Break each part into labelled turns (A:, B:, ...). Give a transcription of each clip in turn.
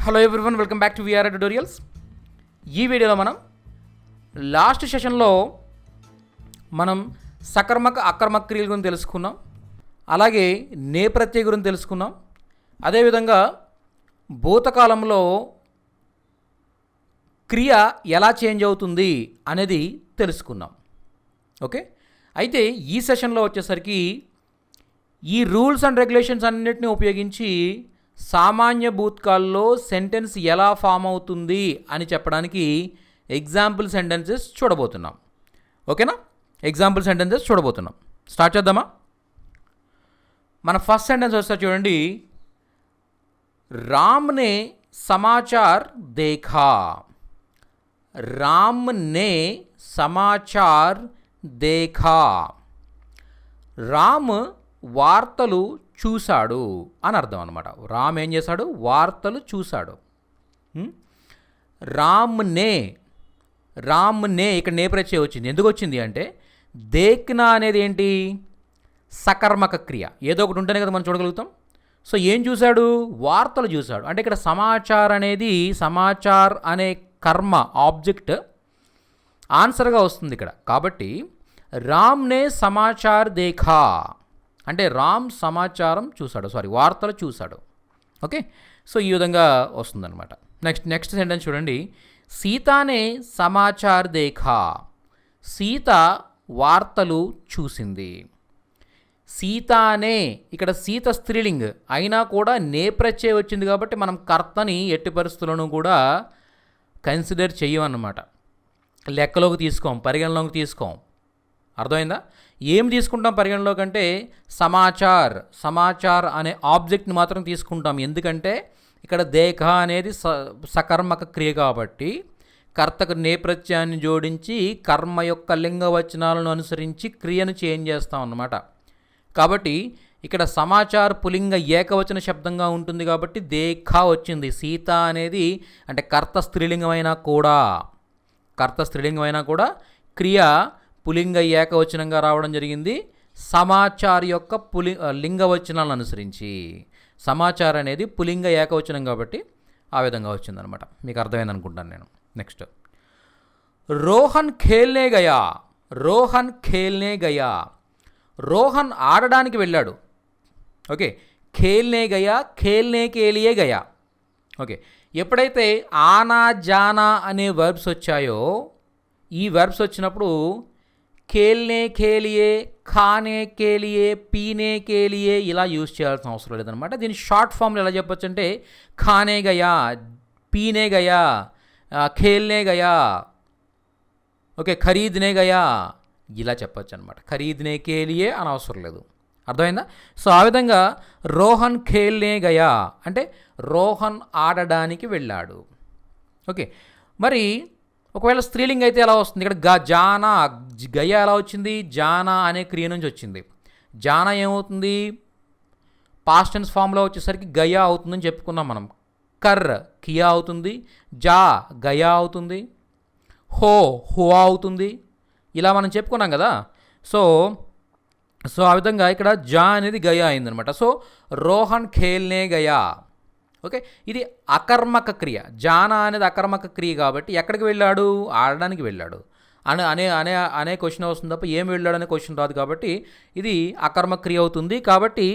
A: Hello everyone, welcome back to VRR tutorials. ఈ వీడియోలో మనం లాస్ట్ సెషన్లో సకర్మక అకర్మక క్రియల గురించి తెలుసుకున్నాం. అలాగే నేపథ్య గురించి తెలుసుకున్నాం. అదేవిధంగా భూతకాలంలో క్రియ ఎలా చేంజ్ అవుతుంది అనేది తెలుసుకున్నాం. ఓకే, అయితే ఈ సెషన్లో వచ్చేసరికి ఈ రూల్స్ అండ్ రెగ్యులేషన్స్ అన్నిటిని ఉపయోగించి సామాన్య భూతకాల్లో సెంటెన్స్ ఎలా ఫామ్ అవుతుంది అని చెప్పడానికి ఎగ్జాంపుల్ సెంటెన్సెస్ చూడబోతున్నాం. ఓకేనా, ఎగ్జాంపుల్ సెంటెన్సెస్ చూడబోతున్నాం. స్టార్ట్ చేద్దామా? మన ఫస్ట్ సెంటెన్స్ వస్తే చూడండి, రామ్ నే సమాచార్ దేఖా. రామ్ నే సమాచార్ దేఖా. రామ్ వార్తలు చూశాడు అని అర్థం అనమాట. రామ్ ఏం చేశాడు? వార్తలు చూశాడు. రామ్ నే ఇక్కడ నేపథ్యం వచ్చింది. ఎందుకు వచ్చింది అంటే దేఖ్నా అనేది ఏంటి? సకర్మక క్రియ. ఏదో ఒకటి ఉంటేనే కదా మనం చూడగలుగుతాం. సో ఏం చూశాడు? వార్తలు చూశాడు. అంటే ఇక్కడ సమాచార్ అనే కర్మ ఆబ్జెక్ట్ ఆన్సర్గా వస్తుంది ఇక్కడ. కాబట్టి రామ్ నే సమాచార్ దేఖా అంటే రామ్ సమాచారం చూశాడు, వార్తలు చూశాడు. ఓకే, సో ఈ విధంగా వస్తుందన్నమాట. నెక్స్ట్ సెంటెన్స్ చూడండి, సీతానే సమాచార్ దేఖా. సీత వార్తలు చూసింది. సీతానే ఇక్కడ సీత స్త్రీలింగ్ అయినా కూడా నేప్రత్యయం వచ్చింది కాబట్టి మనం కర్తని ఎట్టి పరిస్థితులను కూడా కన్సిడర్ చెయ్యమన్నమాట. లెక్కలోకి తీసుకోం, పరిగణలోకి తీసుకోం. అర్థమైందా? ఏం తీసుకుంటాం పరిగణలోకి అంటే సమాచార్ అనే ఆబ్జెక్ట్ని మాత్రం తీసుకుంటాం. ఎందుకంటే ఇక్కడ దేఖ అనేది సకర్మక క్రియ కాబట్టి కర్తకు నేపథ్యాన్ని జోడించి కర్మ యొక్క లింగవచనాలను అనుసరించి క్రియను చేంజ్ చేస్తాం అన్నమాట. కాబట్టి ఇక్కడ సమాచార్ పులింగ ఏకవచన శబ్దంగా ఉంటుంది కాబట్టి దేఖ వచ్చింది. సీత అనేది అంటే కర్త స్త్రీలింగమైనా కూడా క్రియ పులింగ ఏకవచనంగా రావడం జరిగింది. సమాచార్ యొక్క లింగవచనాలను అనుసరించి. సమాచారం అనేది పులింగ ఏకవచనం కాబట్టి ఆ విధంగా వచ్చిందనమాట. మీకు అర్థమైంది అనుకుంటాను నేను. నెక్స్ట్, రోహన్ ఖేల్నే గయా. రోహన్ ఆడడానికి వెళ్ళాడు. ఓకే, ఖేల్నే కేలియే గయా. ఓకే, ఎప్పుడైతే ఆనా జానా అనే వర్బ్స్ వచ్చాయో ఈ వర్బ్స్ వచ్చినప్పుడు ఖేల్నే కేలియే, ఖానే కేలియే, పీనే కేలియే ఇలా యూజ్ చేయాల్సిన అవసరం లేదనమాట. దీని షార్ట్ ఫామ్లో ఎలా చెప్పొచ్చు అంటే ఖానే గయా, పీనే గయా, ఖేల్నే గయా, ఓకే, ఖరీద్నే గయా ఇలా చెప్పచ్చు అనమాట. ఖరీద్నే కేలియే అని అవసరం లేదు. అర్థమైందా? సో ఆ విధంగా రోహన్ ఖేల్నే గయా అంటే రోహన్ ఆడడానికి వెళ్ళాడు. ఓకే, మరి ఒకవేళ స్త్రీలింగ్ అయితే ఎలా వస్తుంది? ఇక్కడ జానా, గయ ఎలా వచ్చింది? జానా అనే క్రియ నుంచి వచ్చింది. జానా ఏమవుతుంది? పాస్ట్ టెన్స్ ఫామ్లో వచ్చేసరికి గయా అవుతుందని చెప్పుకున్నాం మనం. కియా అవుతుంది, గయా అవుతుంది, హువా అవుతుంది, ఇలా మనం చెప్పుకున్నాం కదా. సో ఆ విధంగా ఇక్కడ అనేది గయా అయిందనమాట. సో రోహన్ ఖేల్నే గయా. ఓకే, ఇది అకర్మక క్రియ. జానా అనేది అకర్మక క్రియ కాబట్టి ఎక్కడికి వెళ్ళాడు? ఆడడానికి వెళ్ళాడు అనే క్వశ్చన్ వస్తుంది తప్ప ఏం వెళ్ళాడు అనే క్వశ్చన్ రాదు. కాబట్టి ఇది అకర్మక క్రియ అవుతుంది. కాబట్టి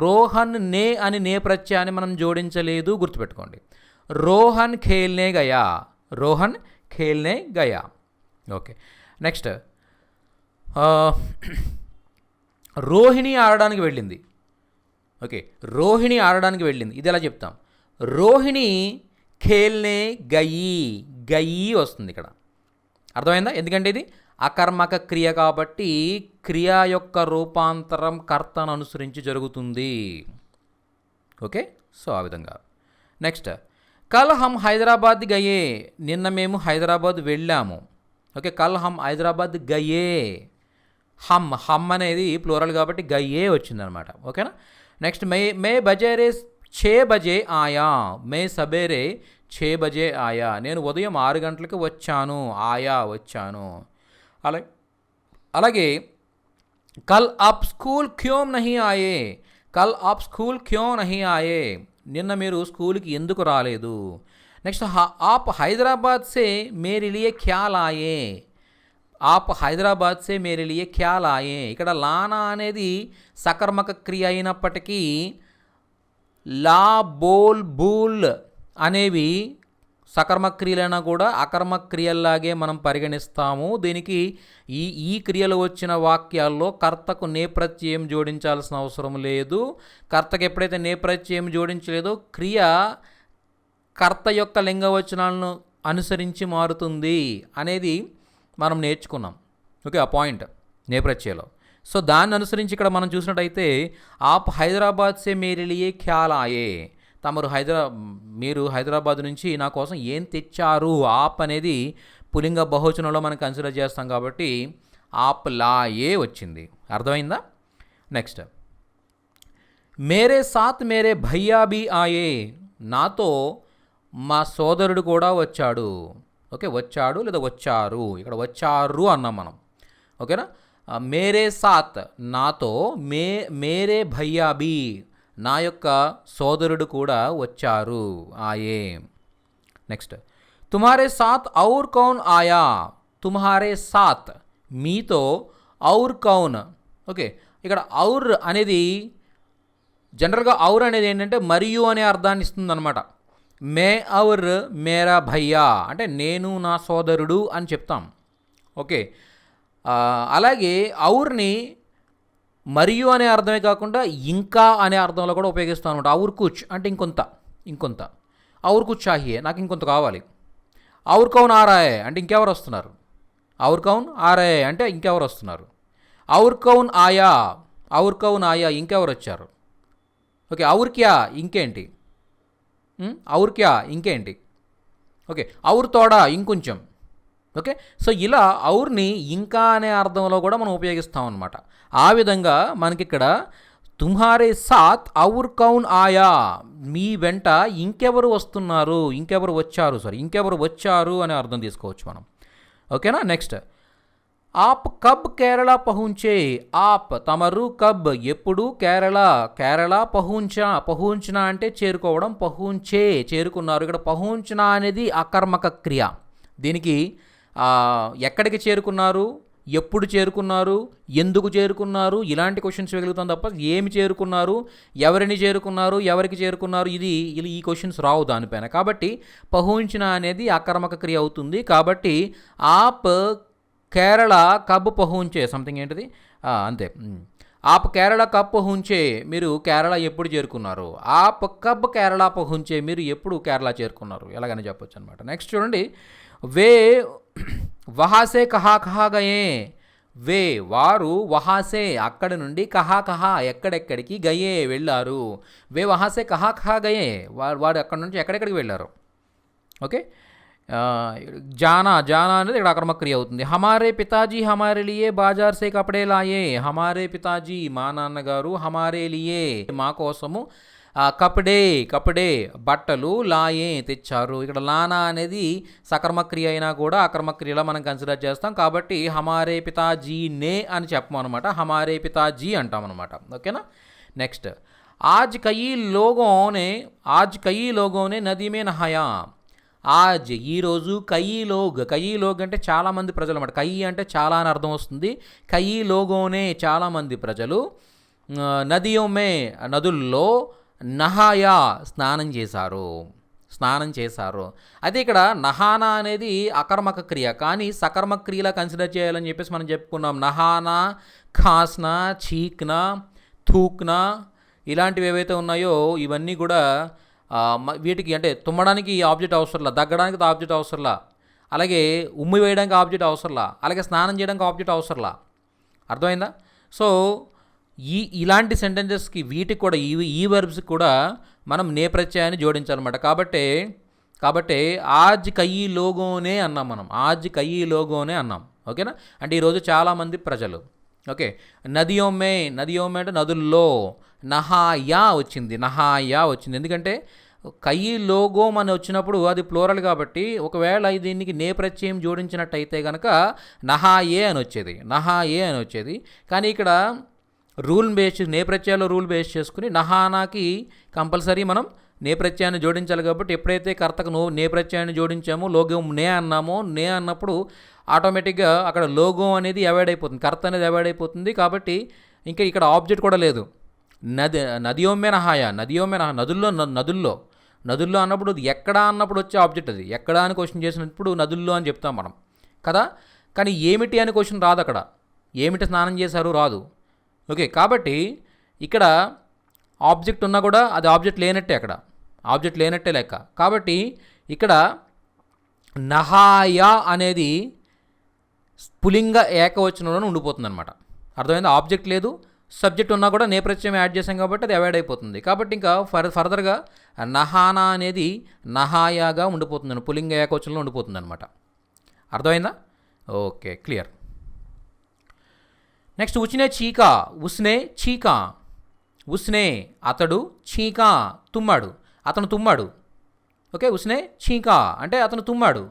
A: రోహన్ నే అని నేపథ్యాన్ని మనం జోడించలేదు, గుర్తుపెట్టుకోండి. రోహన్ ఖేల్నే గయా. ఓకే, నెక్స్ట్, రోహిణి ఆడడానికి వెళ్ళింది. ఓకే, రోహిణి ఆడడానికి వెళ్ళింది. ఇది ఎలా చెప్తాం? రోహిణి ఖేల్నే గయి వస్తుంది ఇక్కడ. అర్థమైందా? ఎందుకంటే ఇది అకర్మక క్రియ కాబట్టి క్రియ యొక్క రూపాంతరం కర్తను అనుసరించి జరుగుతుంది. ఓకే, సో ఆ విధంగా. నెక్స్ట్, కల్ హమ్ హైదరాబాద్ గయే. నిన్న మేము హైదరాబాద్ వెళ్ళాము. ఓకే, కల్ హమ్ హైదరాబాద్ గయే. హమ్ అనేది ప్లూరల్ కాబట్టి గయ్యే వచ్చిందనమాట. ఓకేనా? నెక్స్ట్, మే బజేరే 6 బజే ఆయా. మే సబేరే 6 బజే ఆయా. నేను ఉదయం 6 గంటలకు వచ్చాను. వచ్చాను. అలాగే కల్ ఆప్ స్కూల్ క్యోం నహీ ఆయే. నిన్న మీరు స్కూల్కి ఎందుకు రాలేదు. నెక్స్ట్ ఆప్ హైదరాబాద్ సే మేరే లియే క్యా లాయే. ఆప్ హైదరాబాద్ సే మేరే లియే క్యా లాయే. ఇక్కడ లానా అనేది సకర్మక క్రియ అయినప్పటికీ లా, బోల్, బూల్ అనేవి సకర్మక క్రియలైనా కూడా అకర్మక క్రియల్లాగే మనం పరిగణిస్తాము. దీనికి ఈ క్రియలు వచ్చిన వాక్యాల్లో కర్తకు నేప్రత్యయం జోడించాల్సిన అవసరం లేదు. కర్తకు ఎప్పుడైతే నేప్రత్యయం జోడించలేదో క్రియ కర్త యొక్క లింగవచనాలను అనుసరించి మారుతుంది అనేది మనం నేర్చుకున్నాం. ఓకే, ఆ పాయింట్ నేప్రత్యయలో. సో దాన్ని అనుసరించి ఇక్కడ మనం చూసినట్టయితే ఆప్ హైదరాబాద్ సే మేరే లియే క్యా లాయే. మీరు హైదరాబాద్ నుంచి నా కోసం ఏం తెచ్చారు. ఆప్ అనేది పులింగ బహువచనంలో మనం కన్సిడర్ చేస్తాం కాబట్టి ఆప్ లాయే వచ్చింది. అర్థమైందా? నెక్స్ట్, మేరే సాత్ మేరే భయ్యా భీ ఆయే. నాతో మా సోదరుడు కూడా వచ్చాడు. ఓకే, వచ్చాడు లేదా వచ్చారు, ఇక్కడ వచ్చారు అన్నాం మనం. ఓకేనా. మేరే సాత్ నాతో, మేరే భయ్యా భీ నా యొక్క సోదరుడు కూడా వచ్చారు, ఆయే. నెక్స్ట్, తుమ్హారే సాత్ ఔర్ కౌన్ ఆయా. తుమ్హారే సాత్ మీతో, ఔర్ కౌన్. ఓకే, ఇక్కడ ఔర్ అనేది జనరల్గా ఔర్ అనేది ఏంటంటే మరియు అనే అర్థాన్ని ఇస్తుంది అనమాట. మే ఔర్ మేరా భయ్యా అంటే నేను నా సోదరుడు అని చెప్తాం. ఓకే, అలాగే ఔర్ని మరియు అనే అర్థమే కాకుండా ఇంకా అనే అర్థంలో కూడా ఉపయోగిస్తాం అనమాట. ఔర్ కుచ్ అంటే ఇంకొంత. ఔర్ కుచ్ చాహియే నాకు ఇంకొంత కావాలి. ఔర్ కౌన్ ఆ రాయే అంటే ఇంకెవరు వస్తున్నారు. ఔర్ కౌన్ ఆ రాయే అంటే ఇంకెవరు వస్తున్నారు. ఔర్ కౌన్ ఆయా ఇంకెవరు వచ్చారు. ఓకే, ఔర్ క్యా ఇంకేంటి. ఔర్ క్యా ఇంకేంటి. ఓకే, ఔర్ తోడా ఇంకొంచెం. ఓకే, సో ఇలా ఔర్ని ఇంకా అనే అర్థంలో కూడా మనం ఉపయోగిస్తాం అనమాట. ఆ విధంగా మనకి ఇక్కడ తుమ్హారే సాత్ ఔర్ కౌన్ ఆయా మీ వెంట ఇంకెవరు వస్తున్నారు, ఇంకెవరు వచ్చారు అనే అర్థం తీసుకోవచ్చు మనం. ఓకేనా. నెక్స్ట్, ఆప్ కబ్ కేరళ పహుంచే. ఆప్ తమరు, కబ్ ఎప్పుడు, కేరళ పహుంచనా అంటే చేరుకోవడం, పహుంచే చేరుకున్నారు. ఇక్కడ పహుంచనా అనేది అకర్మక క్రియ. దీనికి ఎక్కడికి చేరుకున్నారు, ఎప్పుడు చేరుకున్నారు, ఎందుకు చేరుకున్నారు ఇలాంటి క్వశ్చన్స్ వెలుగుతాం తప్ప ఏమి చేరుకున్నారు, ఎవరిని చేరుకున్నారు, ఎవరికి చేరుకున్నారు ఈ క్వశ్చన్స్ రావు దానిపైన. కాబట్టి పహుంచనా అనేది అకర్మక క్రియ అవుతుంది. కాబట్టి ఆప్ కేరళ కబ్ పహుంచే సంథింగ్ ఏంటిది అంతే. ఆప్ కేరళ కబ్ పహుంచే మీరు కేరళ ఎప్పుడు చేరుకున్నారు. ఆప్ కబ్ కేరళ పహుంచే మీరు ఎప్పుడు కేరళ చేరుకున్నారు ఎలాగని చెప్పొచ్చు అనమాట. నెక్స్ట్ చూడండి, వే వహాసే కహా గయే. వే వారు, వహాసే అక్కడి నుండి, కహా ఎక్కడెక్కడికి, గయే వెళ్ళారు. వే వహాసే కహా గయే వారు అక్కడి నుంచి ఎక్కడెక్కడికి వెళ్ళారు. ఓకే, జానా అనేది ఇక్కడ అకర్మక క్రియ అవుతుంది. హమారే పితాజీ హమారే లియే బాజార్ సే కపడే లాయే. హమారే పితాజీ మా నాన్నగారు, హమారే లియే మా కోసము, కపడే బట్టలు, లాయే తెచ్చారు. ఇక్కడ లానా అనేది సకర్మక క్రియ అయినా కూడా అకర్మక క్రియలో మనం కన్సిడర్ చేస్తాం. కాబట్టి హమారే పితాజీ నే అని చెప్పమన్నమాట, హమారే పితాజీ అంటాం అనమాట. ఓకేనా. నెక్స్ట్, ఆజ్ కయీ లోగోనే నదీ మే నహాయా. ఆజ్ ఈరోజు, కయీ లోగ్ అంటే చాలామంది ప్రజలు అన్నమాట. కయీ అంటే చాలా అని అర్థం వస్తుంది. కయీ లోగోనే చాలామంది ప్రజలు, నదియోమే నదుల్లో, నహాయా స్నానం చేశారు. అయితే ఇక్కడ నహానా అనేది అకర్మక క్రియ కానీ సకర్మక క్రియలా కన్సిడర్ చేయాలని చెప్పేసి మనం చెప్పుకున్నాం. నహానా, ఖాస్నా, చీక్నా, థూక్నా ఇలాంటివి ఏవైతే ఉన్నాయో ఇవన్నీ కూడా వీటికి అంటే తుమ్మడానికి ఆబ్జెక్ట్ అవసరంలా, దగ్గడానికి ఆబ్జెక్ట్ అవసరంలా, అలాగే ఉమ్మి వేయడానికి ఆబ్జెక్ట్ అవసరంలా, అలాగే స్నానం చేయడానికి ఆబ్జెక్ట్ అవసరంలా. అర్థమైందా? సో ఇలాంటి సెంటెన్సెస్కి వీటికి కూడా ఈ వర్బ్స్కి కూడా మనం నేప్రత్యయాన్ని జోడించాలన్నమాట. కాబట్టి ఆజ్ కయీ లోగోనే అన్నాం మనం, ఆజ్ కయీ లోగోనే అన్నాం. ఓకేనా. అంటే ఈరోజు చాలామంది ప్రజలు. ఓకే, నదియోమే అంటే నదుల్లో, నహాయా వచ్చింది ఎందుకంటే కయీ లోగోమ్ అని వచ్చినప్పుడు అది ప్లోరల్ కాబట్టి ఒకవేళ దీనికి నేప్రత్యయం జోడించినట్టయితే కనుక నహాయే అని వచ్చేది. కానీ ఇక్కడ నేప్రత్యయాల్లో రూల్ బేస్ చేసుకుని నహానాకి కంపల్సరీ మనం నే ప్రత్యయాన్ని జోడించాలి కాబట్టి ఎప్పుడైతే కర్తకు నే ప్రత్యయాన్ని జోడించామో లోగం నే అన్నామో, నే అన్నప్పుడు ఆటోమేటిక్గా అక్కడ లోగం అనేది అవాయిడ్ అయిపోతుంది, కర్త అనేది అవాయిడ్ అయిపోతుంది. కాబట్టి ఇంకా ఇక్కడ ఆబ్జెక్ట్ కూడా లేదు. నదియోమ్మే నహాయ, నదుల్లో అన్నప్పుడు ఎక్కడ అన్నప్పుడు వచ్చే ఆబ్జెక్ట్ అది. ఎక్కడ అని క్వశ్చన్ చేసినప్పుడు నదుల్లో అని చెప్తాం మనం కదా. కానీ ఏమిటి అని క్వశ్చన్ రాదు అక్కడ. ఏమిటి స్నానం చేశారు రాదు. ఓకే, కాబట్టి ఇక్కడ ఆబ్జెక్ట్ ఉన్నా కూడా అది ఆబ్జెక్ట్ లేనట్టే, అక్కడ ఆబ్జెక్ట్ లేనట్టే లెక్క. కాబట్టి ఇక్కడ నహాయ అనేది పులింగ ఏకవచనంలోనే ఉండిపోతుంది అనమాట. అర్థమైంది? ఆబ్జెక్ట్ లేదు, సబ్జెక్ట్ ఉన్నా కూడా నేపథ్యం యాడ్ చేసాం కాబట్టి అది అవాయిడ్ అయిపోతుంది. కాబట్టి ఇంకా ఫర్దర్గా నహానా అనేది నహాయాగా ఉండిపోతుంది, పులింగ ఏకవచనంలో ఉండిపోతుంది అనమాట. అర్థమైందా? Okay, clear. నెక్స్ట్ ఉస్నే చీకా, ఉస్నే చీకా. ఉస్నే అతడు, చీకా తుమ్మాడు, అతను తుమ్మాడు. ఓకే, ఉస్నే చీకా అంటే అతను తుమ్మాడు,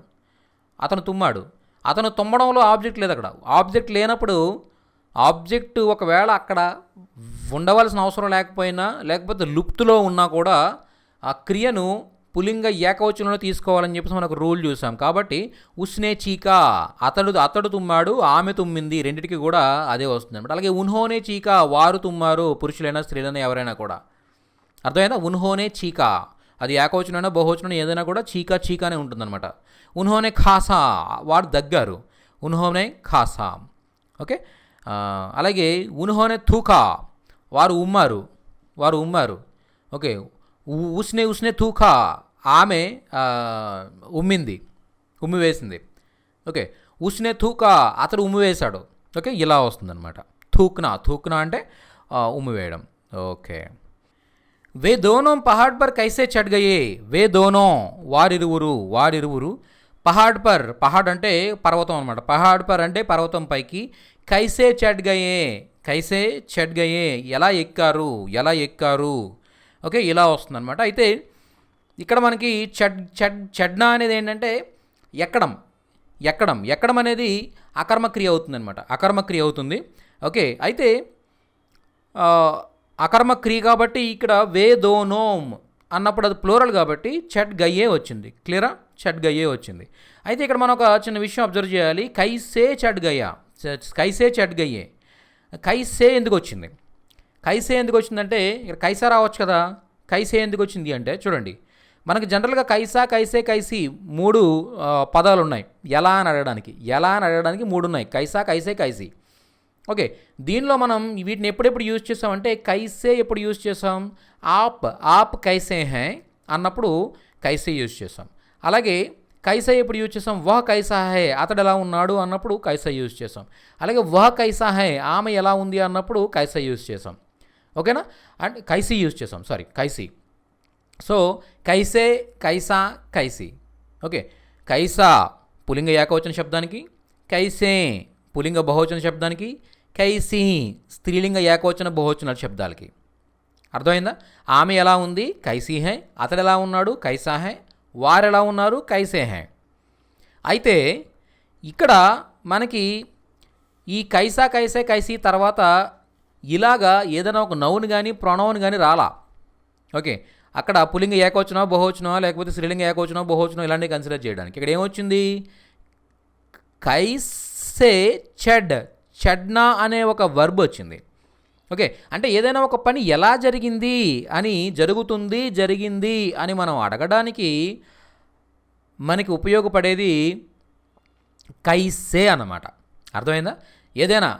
A: అతను తుమ్మడంలో ఆబ్జెక్ట్ లేదు. అక్కడ ఆబ్జెక్ట్ లేనప్పుడు ఆబ్జెక్ట్ ఒకవేళ అక్కడ ఉండవలసిన అవసరం లేకపోయినా, లేకపోతే లుప్తులో ఉన్నా కూడా ఆ క్రియను పులింగ ఏకవచనంలో తీసుకోవాలని చెప్పేసి మనకు రూల్ చూసాం. కాబట్టి ఉస్నే చీకా, అతడు తుమ్మాడు, ఆమె తుమ్మింది, రెండింటికి కూడా అదే వస్తుంది అనమాట. అలాగే ఉన్హోనే చీకా, వారు తుమ్మారు, పురుషులైనా స్త్రీలైనా ఎవరైనా కూడా. అర్థమైందా? ఉన్హోనే చీకా, అది ఏకవచనైనా బహువచనం ఏదైనా కూడా చీకానే ఉంటుందన్నమాట. ఉన్హోనే ఖాసా, వారు దగ్గారు, ఉన్హోనే ఖాసా. ఓకే, అలాగే ఉన్హోనే థూకా, వారు ఉమ్మారు. ఓకే, ఉస్నే థూకా, ఆమె ఉమ్మివేసింది. ఓకే, ఉస్నే థూకా, అతడు ఉమ్మివేశాడు. ఓకే, ఇలా వస్తుందన్నమాట. థూక్నా అంటే ఉమ్మివేయడం. ఓకే, వే దోనో పహాడ్ పర్ కైసే చడ్ గయే. వే దోనో వారిరువురు పహాడ్ అంటే పర్వతం అనమాట. పహాడ్ పర్ అంటే పర్వతం పైకి, కైసే చడ్ గయే ఎలా ఎక్కారు. ఓకే, ఇలా వస్తుందన్నమాట. అయితే ఇక్కడ మనకి చడ్నా అనేది ఏంటంటే ఎక్కడం అనేది అకర్మక్రియ అవుతుందన్నమాట. అకర్మక్రియ అవుతుంది. ఓకే, అయితే అకర్మక్రియ కాబట్టి ఇక్కడ వే దోనోమ్ అన్నప్పుడు అది ప్లూరల్ కాబట్టి చడ్ గయ్యే వచ్చింది. క్లియరా? చడ్ గయ్యే వచ్చింది. అయితే ఇక్కడ మనం ఒక చిన్న విషయం అబ్జర్వ్ చేయాలి. కైసే చడ్ గయ్యే, కైసే ఎందుకు వచ్చిందంటే ఇక్కడ కైసా రావచ్చు కదా. కైసే ఎందుకు వచ్చింది అంటే చూడండి, మనకి జనరల్గా కైసీ 3 పదాలు ఉన్నాయి ఎలా అని అడగడానికి 3 ఉన్నాయి. కైసీ. ఓకే, దీనిలో మనం వీటిని ఎప్పుడెప్పుడు యూజ్ చేసామంటే కైసే ఎప్పుడు యూజ్ చేసాం, ఆప్ కైసే హై అన్నప్పుడు కైసే యూజ్ చేసాం. అలాగే కైసా ఎప్పుడు యూజ్ చేసాం, వహ్ కైసా హై అతడు ఎలా ఉన్నాడు అన్నప్పుడు కైసా యూజ్ చేసాం. అలాగే వహ్ కైసా హై ఆమె ఎలా ఉంది అన్నప్పుడు కైసా యూజ్ చేసాం. ఓకేనా? అండ్ కైసీ యూజ్ చేసాం, కైసీ. సో కైసే, కైసీ. ఓకే, కైసా పులింగ ఏకవచన శబ్దానికి, కైసే పులింగ బహువచన శబ్దానికి, కైసీ స్త్రీలింగ ఏకవచన బహువచన శబ్దాలకి. అర్థమైందా? ఆమె ఎలా ఉంది, కైసీ హై. అతడు ఎలా ఉన్నాడు, కైసా హై. వారు ఎలా ఉన్నారు, కైసే హై. అయితే ఇక్కడ మనకి ఈ కైసీ తర్వాత ఇలాగా ఏదైనా ఒక నౌన్ కానీ ప్రొనౌన్ కానీ రాలా. ఓకే, అక్కడ పులింగ ఏకవచనో బహువచనో లేకపోతే స్త్రీలింగ ఏకవచనో బహువచనో ఇలాంటివి కన్సిడర్ చేయడానికి ఇక్కడ ఏమొచ్చింది, కైసే చెడ్నా అనే ఒక వర్బ్ వచ్చింది. ఓకే, అంటే ఏదైనా ఒక పని ఎలా జరిగింది అని మనం అడగడానికి మనకి ఉపయోగపడేది కైసే అన్నమాట. అర్థమైందా? ఏదైనా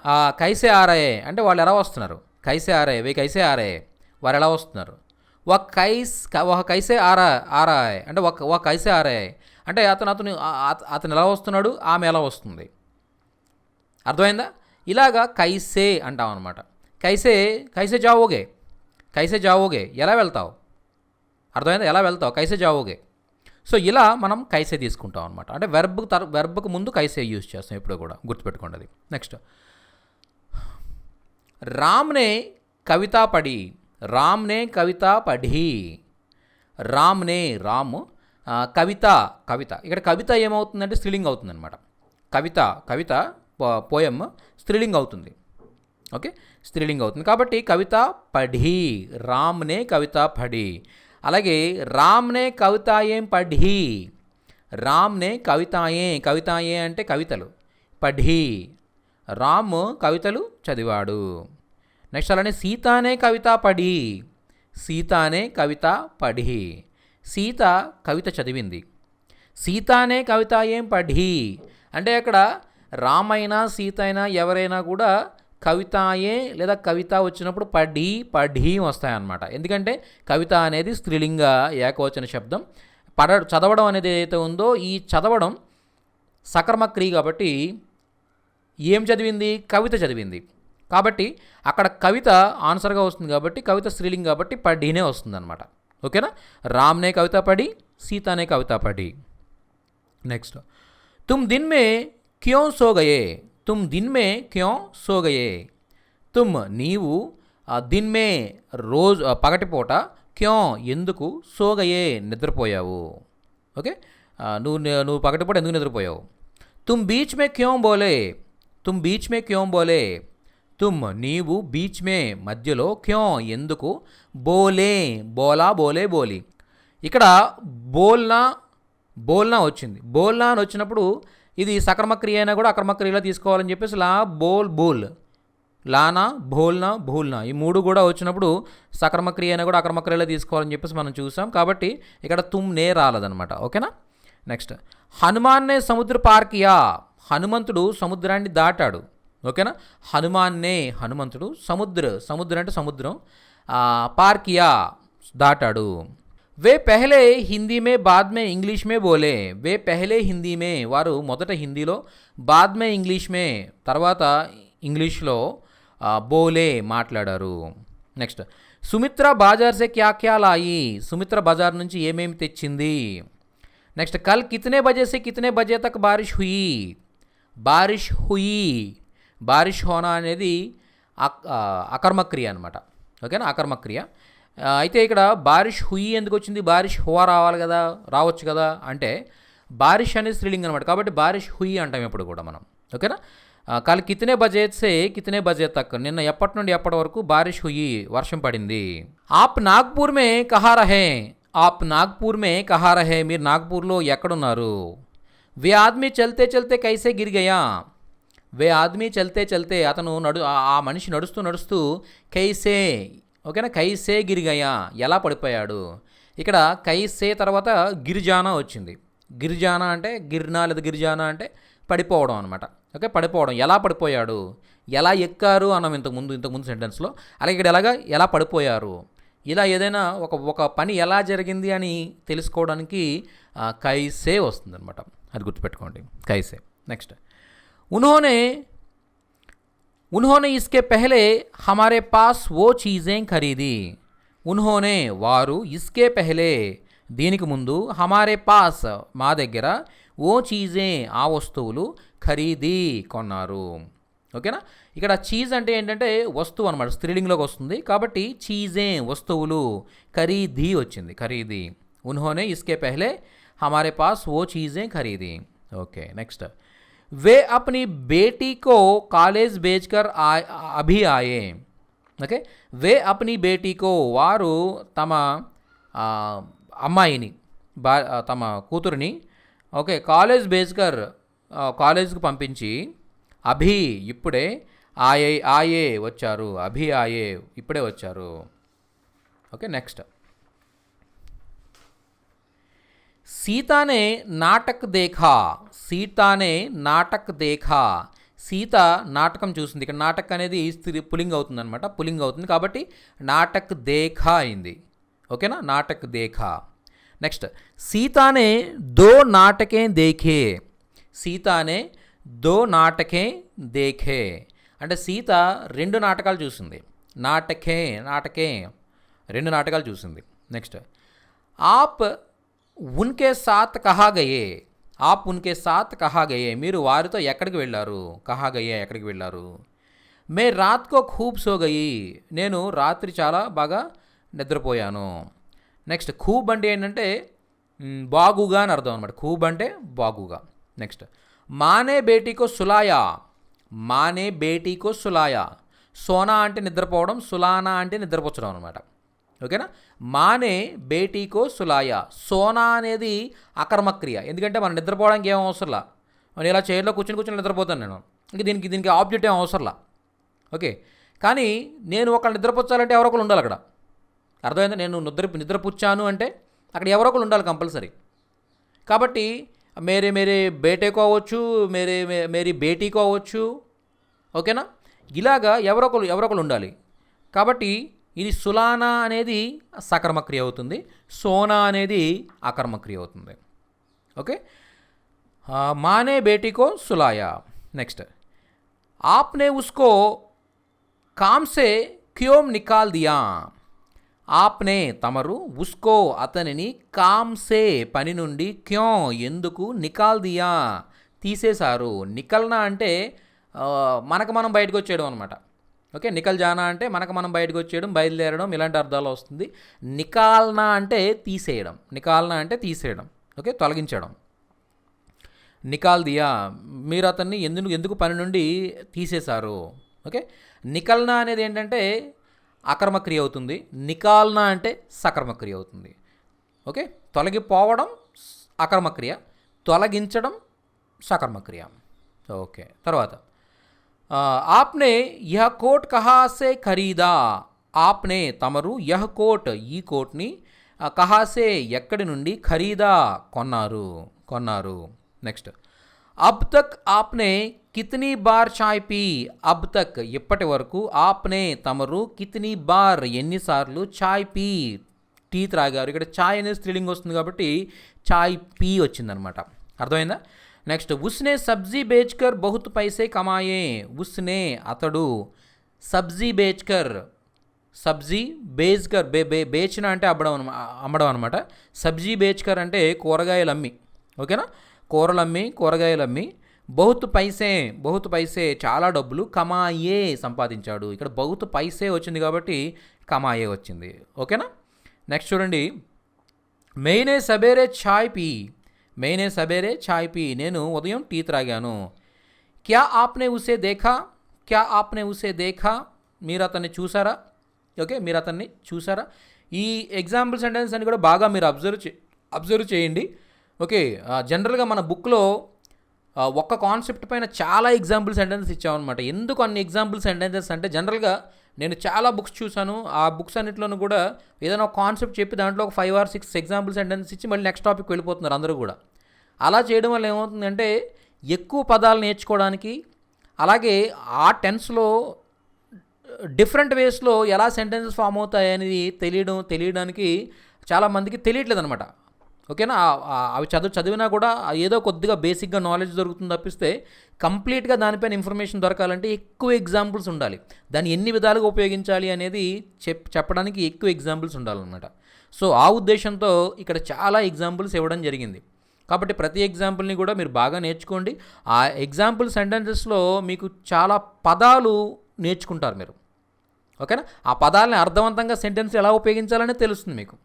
A: కైసే ఆరాయే అంటే వాళ్ళు ఎలా వస్తున్నారు, కైసే ఆరాయే వే కైసే ఆరాయే వారు ఎలా వస్తున్నారు. ఒక కైసే ఆరాయే అంటే ఒక కైసే ఆరాయే అంటే అతను ఎలా వస్తున్నాడు, ఆమె ఎలా వస్తుంది. అర్థమైందా? ఇలాగా కైసే అంటాం అనమాట. కైసే జావోగే ఎలా వెళ్తావు. అర్థమైందా? ఎలా వెళ్తావు, కైసే జావోగే. సో ఇలా మనం కైసే తీసుకుంటాం అనమాట. అంటే వెర్బ్కు ముందు కైసే యూజ్ చేస్తాం ఎప్పుడు కూడా, గుర్తుపెట్టుకోండి అది. నెక్స్ట్, రామ్నే కవితా పడి. కవిత ఇక్కడ కవిత ఏమవుతుందంటే స్త్రీలింగ్ అవుతుంది అనమాట. కవిత పోయమ్ స్త్రీలింగ్ అవుతుంది. ఓకే, స్త్రీలింగ్ అవుతుంది కాబట్టి కవిత పఢి, రామ్నే కవిత పఢి. అలాగే రామ్నే కవితాయేం పఢీ, రామ్నే కవితాయే అంటే కవితలు, పఢీ రామ్ కవితలు చదివాడు. నెక్స్ట్ అలానే సీతానే కవిత పఢీ, సీతానే కవిత పఢీ సీత కవిత చదివింది. సీతానే కవితాయేం పఢీ అంటే అక్కడ రామైనా సీత అయినా ఎవరైనా కూడా కవితాయే లేదా కవిత వచ్చినప్పుడు పఢీ వస్తాయన్నమాట. ఎందుకంటే కవిత అనేది స్త్రీలింగ ఏకవచన శబ్దం. చదవడం అనేది ఏదైతే ఉందో ఈ చదవడం సకర్మక క్రియ కాబట్టి ఏం చదివింది, కవిత చదివింది. కాబట్టి అక్కడ కవిత ఆన్సర్గా వస్తుంది కాబట్టి కవిత స్త్రీలింగం కాబట్టి పఢీనే వస్తుంది అనమాట. ఓకేనా. రామ్నే కవిత పఢీ, సీతానే కవిత పఢీ. నెక్స్ట్ తుమ్ దిన్ మే క్యోं సో గయే, తుమ్ దిన్ మే క్యోं సో గయే, తుమ్ నీవు దిన్ మే రోజు పగటిపూట, క్యోं ఎందుకు, సో గయే నిద్రపోయావు. ఓకే, నువ్వు పగటిపూట ఎందుకు నిద్రపోయావు. తుమ్ బీచ్ మే క్యోं బోలే, తుమ్ బీచ్ మే క్యోं బోలే, తుమ్ నీవు బీచ్ మే మధ్యలో, క్యోं ఎందుకు, బోలే బోలా బోలే బోలి. ఇక్కడ బోల్నా వచ్చింది. బోల్నా అని వచ్చినప్పుడు ఇది సకర్మక క్రియ అయినా కూడా అకర్మక క్రియలో తీసుకోవాలని చెప్పేసి బోల్ లానా భోల్నా భూల్నా ఈ మూడు కూడా వచ్చినప్పుడు సకర్మక క్రియ అయినా కూడా అకర్మక క్రియలో తీసుకోవాలని చెప్పేసి మనం చూసాం. కాబట్టి ఇక్కడ తుమ్నే రాలేదనమాట. ఓకేనా. నెక్స్ట్ హనుమాన్నే సముద్ర పార్ కియా, హనుమంతుడు సముద్రాన్ని దాటాడు. ఓకేనా. హనుమంతుడు సముద్ర అంటే సముద్రం, పార్ కియా దాటాడు. వే పెహలే హిందీ మే బాద్ మే ఇంగ్లీష్ మే బోలే, వే పెహలే హిందీ మే వారు మొదట హిందీలో, బాద్ మే ఇంగ్లీష్ మే తర్వాత ఇంగ్లీష్లో బోలే మాట్లాడారు. నెక్స్ట్ సుమిత్ర బాజార్ సే క్యా క్యా లాయి, సుమిత్ర బజార్ నుంచి ఏమేమి తెచ్చింది. నెక్స్ట్ కల్ కితనే బజే సే కితనే బజే తక్ బారిష్ హుయి, బారిష్ హోనా అనేది అకర్మక క్రియ అనమాట. ఓకేనా, అకర్మక క్రియ. అయితే ఇక్కడ బారిష్ హుయి ఎందుకు వచ్చింది, బారిష్ హువా రావచ్చు కదా అంటే బారిష్ అనేది స్త్రీలింగం అనమాట. కాబట్టి బారిష్ హుయి అంటాం ఎప్పుడు కూడా మనం. ఓకేనా. కల్ కితనే బజే సే కితనే బజే తక్ నిన్న ఎప్పటి నుండి ఎప్పటి వరకు బారిష్ హుయి వర్షం పడింది. ఆప్ నాగ్పూర్ మే కహా రహే, మీరు నాగ్పూర్లో ఎక్కడున్నారు. వే ఆద్మీ చల్తే చల్తే కైసే గిర్ గయా, వే ఆద్మీ చల్తే చల్తే అతను ఆ మనిషి నడుస్తూ కైసే, ఓకేనా, కైసే గిరిగయా ఎలా పడిపోయాడు. ఇక్కడ కైసే తర్వాత గిరిజానా వచ్చింది. గిరిజానా అంటే గిర్నా లేదా గిరిజానా అంటే పడిపోవడం అనమాట. ఓకే, పడిపోవడం. ఎలా పడిపోయాడు, ఎలా ఎక్కారు అన్నాం ఇంతకుముందు సెంటెన్స్లో. అలాగే ఇక్కడ ఎలా పడిపోయారు, ఇలా ఏదైనా ఒక పని ఎలా జరిగింది అని తెలుసుకోవడానికి కైసే వస్తుంది అనమాట. అది గుర్తుపెట్టుకోండి, కైసే. నెక్స్ట్ उन्होंने इसके पहले हमारे पास वो चीज़ें खरीदी, उन्होंने వారు, ఇస్కే పెహలే దీనికి ముందు, హమారే పాస్ మా దగ్గర, ఓ చీజే ఆ వస్తువులు, ఖరీదీ కొన్నారు. ఓకేనా. ఇక్కడ చీజ్ అంటే ఏంటంటే వస్తువు అనమాట, స్త్రీలింగ్లోకి వస్తుంది కాబట్టి చీజే వస్తువులు, ఖరీదీ వచ్చింది, ఖరీదీ. ఉన్హోనే ఇస్కే పెహలే హమారే పాస్ ఓ చీజే ఖరీదీ. ఓకే. నెక్స్ట్ वे अपनी बेटी को कॉलेज भेजकर अभी आए. ఓకే, వే అప్నీ బేటీకో వారు తమ అమ్మాయిని తమ కూతురిని, ఓకే, కాలేజ్ బేజ్కర్ కాలేజ్కి పంపించి, అభి ఇప్పుడే, ఆయే వచ్చారు, అభి ఆయే ఇప్పుడే వచ్చారు. ఓకే. నెక్స్ట్ సీతానే నాటక్ దేఖా, సీత నాటకం చూసింది. ఇక్కడ నాటక్ అనేది పులింగ్ అవుతుంది అనమాట, పులింగ్ అవుతుంది కాబట్టి నాటక్ దేఖా అయింది. ఓకేనా, నాటక్ దేఖా. నెక్స్ట్ సీతానే దో నాటకే దేఖే, అంటే సీత 2 నాటకాలు చూసింది. నాటకే 2 నాటకాలు చూసింది. నెక్స్ట్ ఆప్ ఉన్కే సాత్ కహా గయే, మీరు వారితో ఎక్కడికి వెళ్ళారు, ఎక్కడికి వెళ్ళారు. మే రాత్ కో ఖూబ్ సో గయి, నేను రాత్రి చాలా బాగా నిద్రపోయాను. నెక్స్ట్ ఖూబ్ అంటే ఏంటంటే బాగుగా అని అర్థం అనమాట, ఖూబ్ అంటే బాగుగా. నెక్స్ట్ మానే బేటీకో సులాయా, సోనా అంటే నిద్రపోవడం, సులానా అంటే నిద్రపుచ్చడం అనమాట. ఓకేనా. మానే బేటీకో సులాయా, సోనా అనేది అకర్మక్రియ, ఎందుకంటే మనం నిద్రపోవడానికి ఏం అవసరంలా, మనం ఇలా చైర్లో కూర్చొని నిద్రపోతాను నేను, ఇంక దీనికి ఆబ్జెక్ట్ ఏం అవసరంలా. ఓకే, కానీ నేను ఒకళ్ళు నిద్రపుచ్చాలంటే ఎవరో ఒకరు ఉండాలి అక్కడ. అర్థమైందా? నేను నిద్రపుచ్చాను అంటే అక్కడ ఎవరో ఒకరు ఉండాలి కంపల్సరీ. కాబట్టి మేరే బేటేకో అవ్వచ్చు, మేరీ బేటీకో అవ్వచ్చు. ఓకేనా, ఇలాగా ఎవరో ఒకరు ఉండాలి. కాబట్టి ఇది సులానా అనేది సకర్మక్రియ అవుతుంది, సోనా అనేది అకర్మక్రియ అవుతుంది. ఓకే, మానే బేటీకో సులాయా. నెక్స్ట్, ఆప్నే ఉస్కో కామ్ సే క్యోం నికాల్ దియా. ఆప్నే తమరు, ఉస్కో అతనిని, కామ్ సే పని నుండి, క్యోం ఎందుకు, నికాల్ దియా తీసేశారు. నికల్నా అంటే మనకు మనం బయటకు వచ్చేయడం అనమాట. ఓకే, నికల్ జానా అంటే మనకు మనం బయటకు వచ్చేయడం, బయలుదేరడం, ఇలాంటి అర్థాలు వస్తుంది. నికాల్నా అంటే తీసేయడం, నికాల్నా అంటే తీసేయడం, ఓకే, తొలగించడం. నికాల్ దియా, మీరు అతన్ని ఎందుకు పని నుండి తీసేశారు. ఓకే, నికల్నా అనేది ఏంటంటే అకర్మక్రియ అవుతుంది, నికాల్నా అంటే సకర్మక్రియ అవుతుంది. ఓకే, తొలగిపోవడం అకర్మక్రియ, తొలగించడం సకర్మక్రియ. ఓకే, తర్వాత ఆప్నే యహ కోట్ కహాసే ఖరీదా. ఆప్నే తమరు, యహ కోట్ ఈ కోట్ని, కహాసే ఎక్కడి నుండి, ఖరీదా కొన్నారు. నెక్స్ట్, అబ్ తక్ ఆప్నే కితనీ బార్ చాయ్ పీ. అబ్ తక్ ఇప్పటి వరకు, ఆప్నే తమరు, కితనీ బార్ ఎన్నిసార్లు, చాయ్ పీ టీ త్రాగారు. ఇక్కడ చాయ్ అనేది స్త్రీలింగ్ వస్తుంది కాబట్టి చాయ్ పీ వచ్చిందనమాట. అర్థమైందా? నెక్స్ట్, ఉస్నే సబ్జీ బేచ్కర్ బహుత్ పైసే కమాయే. ఉస్నే అతడు, సబ్జీ బేచ్కర్ సబ్జీ బేచ్కర్ బేచిన అంటే అమ్మడం అనమాట. సబ్జీ బేచ్కర్ అంటే కూరగాయలు అమ్మి. ఓకేనా, కూరగాయలు అమ్మి, బహుత్ పైసే చాలా డబ్బులు, కమాయే సంపాదించాడు. ఇక్కడ బహుత్ పైసే వచ్చింది కాబట్టి కమాయే వచ్చింది. ఓకేనా. నెక్స్ట్ చూడండి, మేనే సబేరే ఛాయ్ పీ నేను ఉదయం టీ త్రాగాను. క్యా ఆప్నే ఉసే దేఖా మీరు అతన్ని చూసారా. ఓకే, మీరు అతన్ని చూసారా. ఈ ఎగ్జాంపుల్ సెంటెన్స్ అని కూడా బాగా మీరు అబ్జర్వ్ చేయండి. ఓకే, జనరల్గా మన బుక్లో ఒక్క కాన్సెప్ట్ పైన చాలా ఎగ్జాంపుల్ సెంటెన్సెస్ ఇచ్చామన్నమాట. ఎందుకు అన్ని ఎగ్జాంపుల్ సెంటెన్సెస్ అంటే, జనరల్గా నేను చాలా బుక్స్ చూశాను, ఆ బుక్స్ అన్నింటిలోనూ కూడా ఏదైనా ఒక కాన్సెప్ట్ చెప్పి దాంట్లో ఒక 5 or 6 ఎగ్జాంపుల్ సెంటెన్స్ ఇచ్చి మళ్ళీ నెక్స్ట్ టాపిక్ వెళ్ళిపోతున్నారు అందరూ కూడా. అలా చేయడం వల్ల ఏమవుతుందంటే ఎక్కువ పదాలు నేర్చుకోవడానికి, అలాగే ఆ టెన్స్లో డిఫరెంట్ వేస్లో ఎలా సెంటెన్సెస్ ఫామ్ అవుతాయి అనేది తెలియడానికి చాలామందికి తెలియట్లేదు అనమాట. ఓకేనా, అవి చదివినా కూడా ఏదో కొద్దిగా బేసిక్గా నాలెడ్జ్ దొరుకుతుంది తప్పిస్తే కంప్లీట్గా దానిపైన ఇన్ఫర్మేషన్ దొరకాలంటే ఎక్కువ ఎగ్జాంపుల్స్ ఉండాలి. దాన్ని ఎన్ని విధాలుగా ఉపయోగించాలి అనేది చెప్పడానికి ఎక్కువ ఎగ్జాంపుల్స్ ఉండాలన్నమాట. సో ఆ ఉద్దేశంతో ఇక్కడ చాలా ఎగ్జాంపుల్స్ ఇవ్వడం జరిగింది. కాబట్టి ప్రతి ఎగ్జాంపుల్ని కూడా మీరు బాగా నేర్చుకోండి. ఆ ఎగ్జాంపుల్ సెంటెన్సెస్లో మీకు చాలా పదాలు నేర్చుకుంటారు మీరు. ఓకేనా, ఆ పదాలని అర్థవంతంగా సెంటెన్స్ ఎలా ఉపయోగించాలనే తెలుస్తుంది మీకు.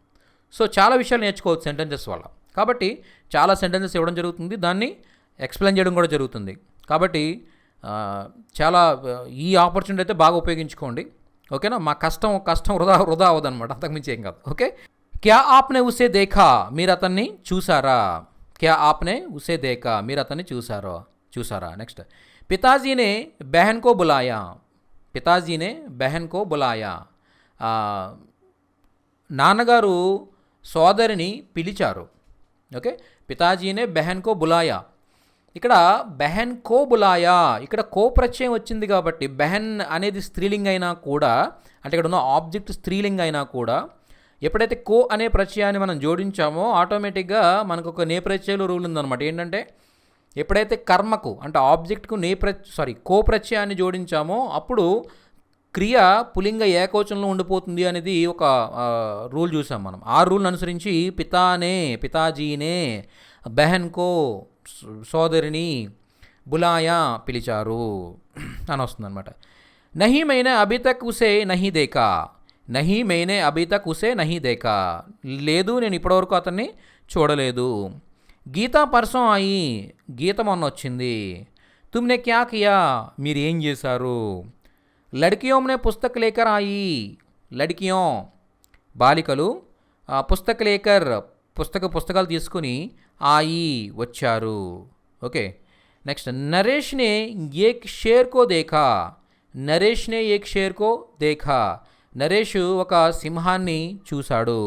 A: సో చాలా విషయాలు నేర్చుకోవచ్చు సెంటెన్సెస్ వల్ల. కాబట్టి చాలా సెంటెన్సెస్ ఇవ్వడం జరుగుతుంది, దాన్ని ఎక్స్ప్లెయిన్ చేయడం కూడా జరుగుతుంది. కాబట్టి చాలా ఈ ఆపర్చునిటీ అయితే బాగా ఉపయోగించుకోండి. ఓకేనా, మా కష్టం వృధా అవ్వదన్నమాట, అంతకుమించి ఏం కాదు. ఓకే, క్యా ఆప్నే ఉసే దేఖా మీరు అతన్ని చూసారా. క్యా ఆప్నే ఉసే దేఖా మీరు అతన్ని చూసారా. నెక్స్ట్, పితాజీనే బెహన్ కో బులాయా. నాన్నగారు సోదరిని పిలిచారు. ఓకే, పితాజీనే బెహన్ కో బులాయా. ఇక్కడ బెహన్ కో బులాయా, ఇక్కడ కో ప్రత్యయం వచ్చింది కాబట్టి బెహన్ అనేది స్త్రీలింగ్ అయినా కూడా, అంటే ఇక్కడ ఉన్న ఆబ్జెక్ట్ స్త్రీలింగ్ అయినా కూడా, ఎప్పుడైతే కో అనే ప్రత్యయాన్ని మనం జోడించామో ఆటోమేటిక్గా మనకు ఒక నేప్రత్యయాలు రూల్ ఉందన్నమాట. ఏంటంటే ఎప్పుడైతే కర్మకు అంటే ఆబ్జెక్ట్కు కో ప్రత్యయాన్ని జోడించామో అప్పుడు క్రియ పులింగ ఏకవచనంలో ఉండిపోతుంది అనేది ఒక రూల్ చూసాం మనం. ఆ రూల్ని అనుసరించి పితాజీనే బెహన్ కో సోదరిని బులాయా పిలిచారు అని వస్తుంది అనమాట. నహీ మైనే అభీ తక్ ఉసే నహీ దేకా లేదు నేను ఇప్పటివరకు అతన్ని చూడలేదు. గీతా పర్సం ఆయి గీత మొన్న వచ్చింది. తుమ్నే క్యా కియా మీరు ఏం చేశారు. లడ్కియోం నే పుస్తక్ లేకర్ ఆయి బాలికలు పుస్తక లేకర్ పుస్తకాలు తీసుకుని ఆయి వచ్చారు. ఓకే, నెక్స్ట్ నరేష్నే ఏక్ షేర్ కో దేఖా. నరేష్నే ఏక్ షేర్ కో దేఖా. నరేష్ ఒక సింహాన్ని చూశాడు.